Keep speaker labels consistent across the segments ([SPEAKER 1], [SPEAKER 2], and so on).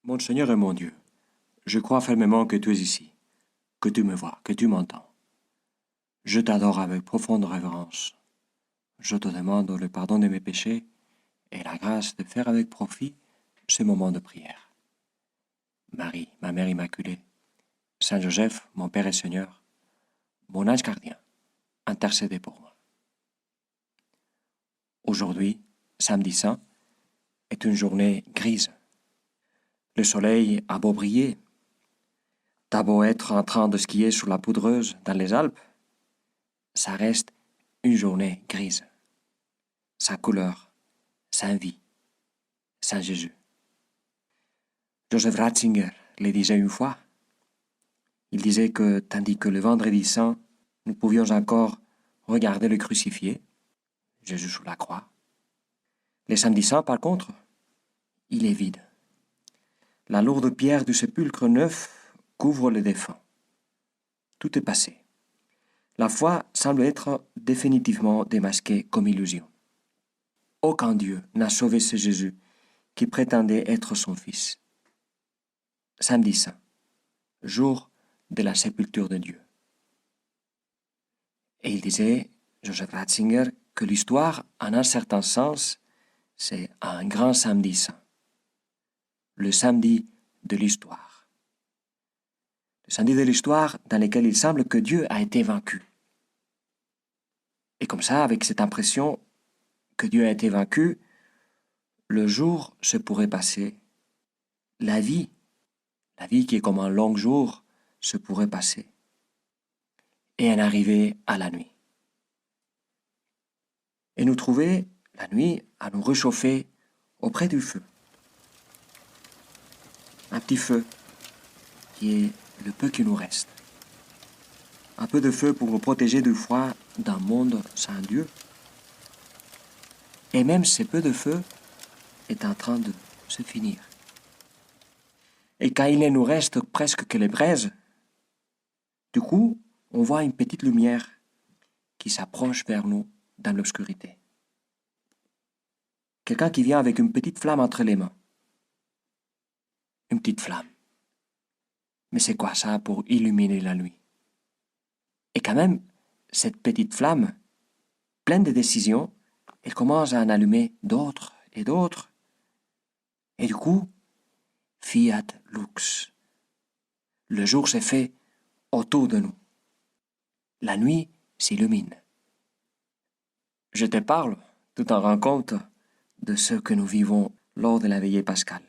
[SPEAKER 1] Mon Seigneur et mon Dieu, je crois fermement que tu es ici, que tu me vois, que tu m'entends. Je t'adore avec profonde révérence. Je te demande le pardon de mes péchés et la grâce de faire avec profit ce moment de prière. Marie, ma Mère Immaculée, Saint Joseph, mon Père et Seigneur, mon ange gardien, intercédez pour moi. Aujourd'hui, samedi saint, est une journée grise. Le soleil a beau briller, t'as beau être en train de skier sur la poudreuse dans les Alpes, ça reste une journée grise. Sa couleur, sa vie, Saint Jésus. Joseph Ratzinger le disait une fois. Il disait que tandis que le vendredi saint, nous pouvions encore regarder le crucifié, Jésus sous la croix, le samedi saint, par contre, il est vide. La lourde pierre du sépulcre neuf couvre le défunt. Tout est passé. La foi semble être définitivement démasquée comme illusion. Aucun Dieu n'a sauvé ce Jésus qui prétendait être son Fils. Samedi saint, jour de la sépulture de Dieu. Et il disait, Joseph Ratzinger, que l'histoire, en un certain sens, c'est un grand samedi saint. Le samedi de l'histoire. Le samedi de l'histoire dans lequel il semble que Dieu a été vaincu. Et comme ça, avec cette impression que Dieu a été vaincu, le jour se pourrait passer. La vie qui est comme un long jour, se pourrait passer. Et en arriver à la nuit. Et nous trouver, la nuit, à nous réchauffer auprès du feu. Un petit feu qui est le peu qui nous reste. Un peu de feu pour nous protéger du froid d'un monde sans Dieu. Et même ce peu de feu est en train de se finir. Et quand il ne nous reste presque que les braises, du coup, on voit une petite lumière qui s'approche vers nous dans l'obscurité. Quelqu'un qui vient avec une petite flamme entre les mains. Une petite flamme. Mais c'est quoi ça pour illuminer la nuit? Et quand même, cette petite flamme, pleine de décisions, elle commence à en allumer d'autres et d'autres. Et du coup, fiat lux. Le jour s'est fait autour de nous. La nuit s'illumine. Je te parle tout en rendant compte de ce que nous vivons lors de la veillée pascale.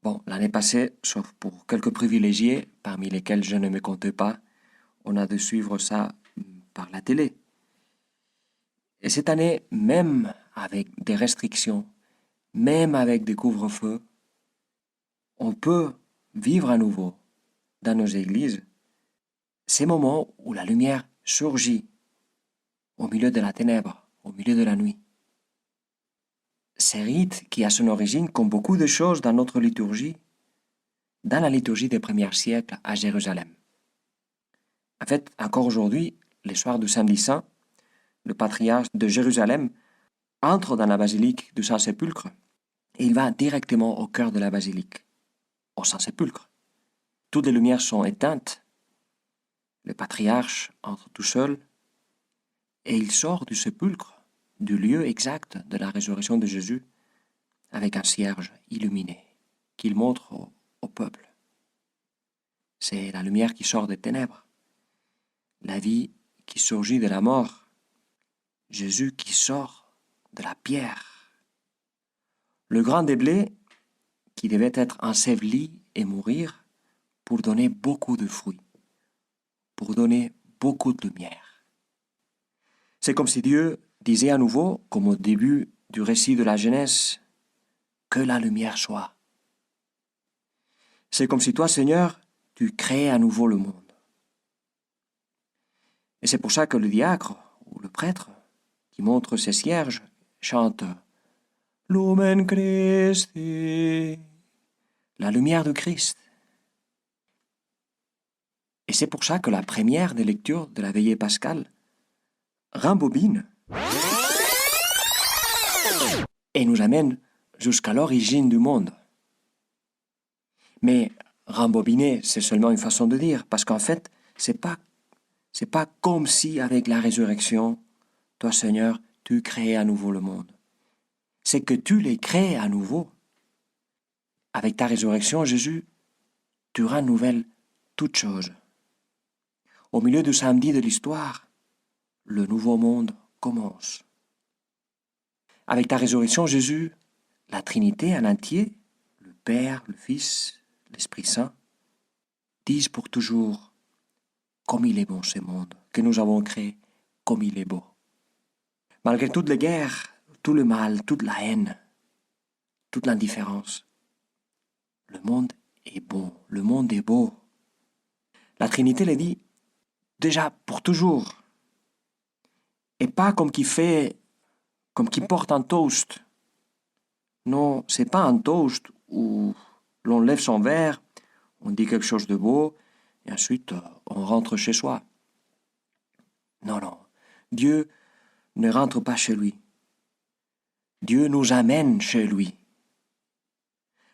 [SPEAKER 1] Bon, l'année passée, sauf pour quelques privilégiés, parmi lesquels je ne me comptais pas, on a dû suivre ça par la télé. Et cette année, même avec des restrictions, même avec des couvre-feux, on peut vivre à nouveau dans nos églises ces moments où la lumière surgit au milieu de la ténèbre, au milieu de la nuit. Ces rites qui a son origine, comme beaucoup de choses dans notre liturgie, dans la liturgie des premiers siècles à Jérusalem. En fait, encore aujourd'hui, le soir du samedi saint, le patriarche de Jérusalem entre dans la basilique du Saint-Sépulcre et il va directement au cœur de la basilique, au Saint-Sépulcre. Toutes les lumières sont éteintes. Le patriarche entre tout seul et il sort du sépulcre, du lieu exact de la résurrection de Jésus, avec un cierge illuminé qu'il montre au peuple. C'est la lumière qui sort des ténèbres, la vie qui surgit de la mort, Jésus qui sort de la pierre. Le grain de blé qui devait être enseveli et mourir pour donner beaucoup de fruits, pour donner beaucoup de lumière. C'est comme si Dieu disait à nouveau, comme au début du récit de la Genèse, que la lumière soit. C'est comme si toi, Seigneur, tu crées à nouveau le monde. Et c'est pour ça que le diacre ou le prêtre qui montre ses cierges chante Lumen Christi, la lumière de Christ. Et c'est pour ça que la première des lectures de la veillée pascale rembobine et nous amène jusqu'à l'origine du monde. Mais rembobiner, c'est seulement une façon de dire, parce qu'en fait, c'est pas comme si avec la résurrection, toi Seigneur, tu crées à nouveau le monde. C'est que tu les crées à nouveau. Avec ta résurrection, Jésus, tu renouvelles toutes choses. Au milieu du samedi de l'histoire, le nouveau monde commence. Avec ta résurrection, Jésus, la Trinité en entier, le Père, le Fils, l'Esprit Saint, disent pour toujours comme il est bon ce monde que nous avons créé, comme il est beau. Malgré toutes les guerres, tout le mal, toute la haine, toute l'indifférence, le monde est bon, le monde est beau. La Trinité le dit déjà pour toujours, et pas comme qui porte un toast. Non, c'est pas un toast où l'on lève son verre, on dit quelque chose de beau, et ensuite on rentre chez soi. Non, non. Dieu ne rentre pas chez lui. Dieu nous amène chez lui.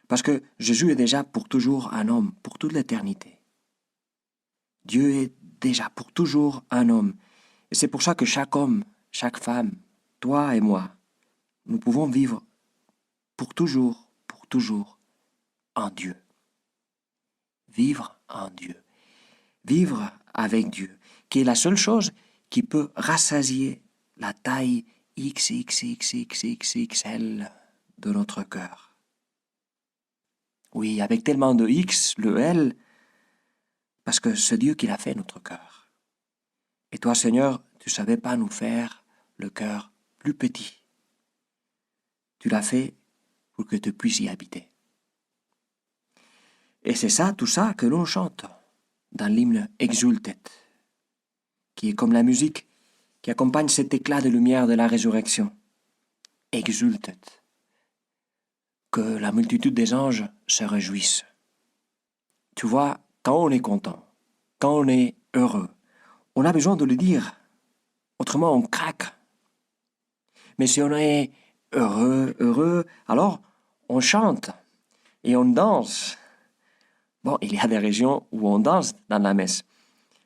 [SPEAKER 1] Parce que Jésus est déjà pour toujours un homme, pour toute l'éternité. Dieu est déjà pour toujours un homme. Et c'est pour ça que chaque homme, chaque femme, toi et moi, nous pouvons vivre pour toujours en Dieu. Vivre en Dieu. Vivre avec Dieu, qui est la seule chose qui peut rassasier la taille XXXXXXL de notre cœur. Oui, avec tellement de X, le L, parce que c'est Dieu qui l'a fait notre cœur. Et toi, Seigneur, tu ne savais pas nous faire le cœur plus petit. Tu l'as fait pour que tu puisses y habiter. Et c'est ça, tout ça que l'on chante dans l'hymne Exultet, qui est comme la musique qui accompagne cet éclat de lumière de la résurrection. Exultet. Que la multitude des anges se réjouissent. Tu vois, quand on est content, quand on est heureux, on a besoin de le dire. Autrement, on craque. Mais si on est heureux, alors on chante et on danse. Bon, il y a des régions où on danse dans la messe.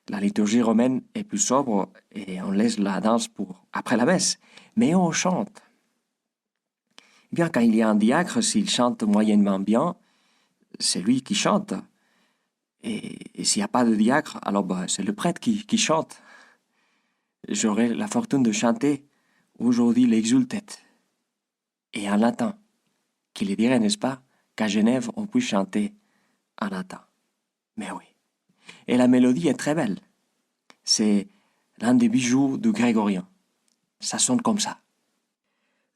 [SPEAKER 1] La liturgie romaine est plus sobre et on laisse la danse pour après la messe. Mais on chante. Eh bien, quand il y a un diacre, s'il chante moyennement bien, c'est lui qui chante. Et s'il n'y a pas de diacre, alors c'est le prêtre qui chante. J'aurai la fortune de chanter aujourd'hui l'Exultet. Et en latin, qui le dirait, n'est-ce pas, qu'à Genève, on puisse chanter en latin. Mais oui. Et la mélodie est très belle. C'est l'un des bijoux du grégorien. Ça sonne comme ça.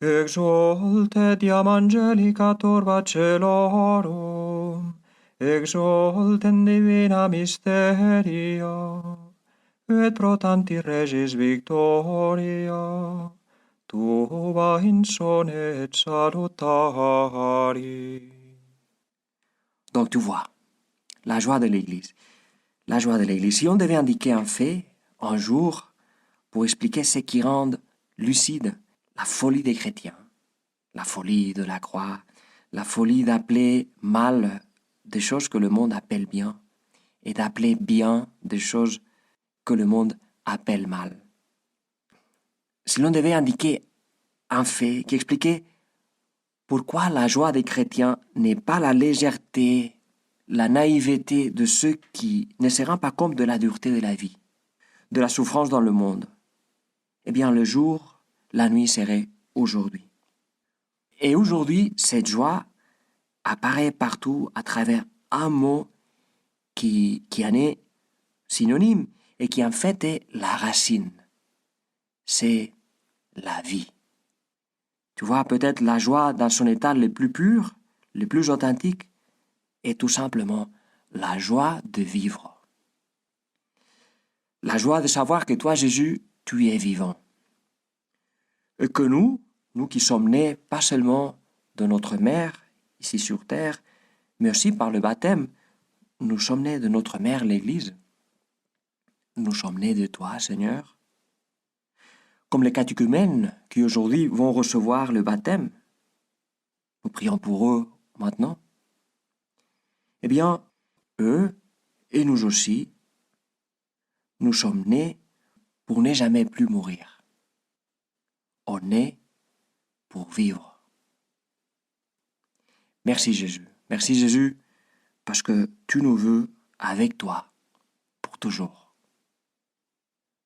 [SPEAKER 1] Exulte diam angelica turba celorum, exulte in divina mysteria, et pro tanti regis victoria, tuba insonet salutari. Donc tu vois, la joie de l'Église. La joie de l'Église. Si on devait indiquer un fait, un jour, pour expliquer ce qui rend lucide la folie des chrétiens, la folie de la croix, la folie d'appeler mal des choses que le monde appelle bien, et d'appeler bien des choses que le monde appelle mal. Si l'on devait indiquer un fait qui expliquait pourquoi la joie des chrétiens n'est pas la légèreté, la naïveté de ceux qui ne se rendent pas compte de la dureté de la vie, de la souffrance dans le monde, eh bien le jour, la nuit serait aujourd'hui. Et aujourd'hui, cette joie apparaît partout à travers un mot qui en est synonyme et qui en fait est la racine. C'est la vie. Tu vois, peut-être la joie dans son état le plus pur, le plus authentique, est tout simplement la joie de vivre. La joie de savoir que toi, Jésus, tu es vivant. Et que nous qui sommes nés pas seulement de notre mère, ici sur terre, mais aussi par le baptême, nous sommes nés de notre mère, l'Église. Nous sommes nés de toi, Seigneur. Comme les catéchumènes qui aujourd'hui vont recevoir le baptême. Nous prions pour eux maintenant. Eh bien, eux, et nous aussi, nous sommes nés pour ne jamais plus mourir. On est pour vivre. Merci Jésus. Merci Jésus parce que tu nous veux avec toi pour toujours.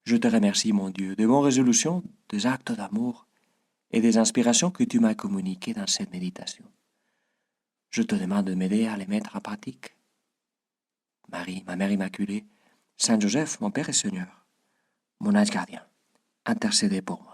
[SPEAKER 1] Je te remercie mon Dieu de mon résolution, des actes d'amour et des inspirations que tu m'as communiquées dans cette méditation. Je te demande de m'aider à les mettre en pratique. Marie, ma Mère Immaculée, Saint Joseph, mon Père et Seigneur, mon ange gardien, intercédez pour moi.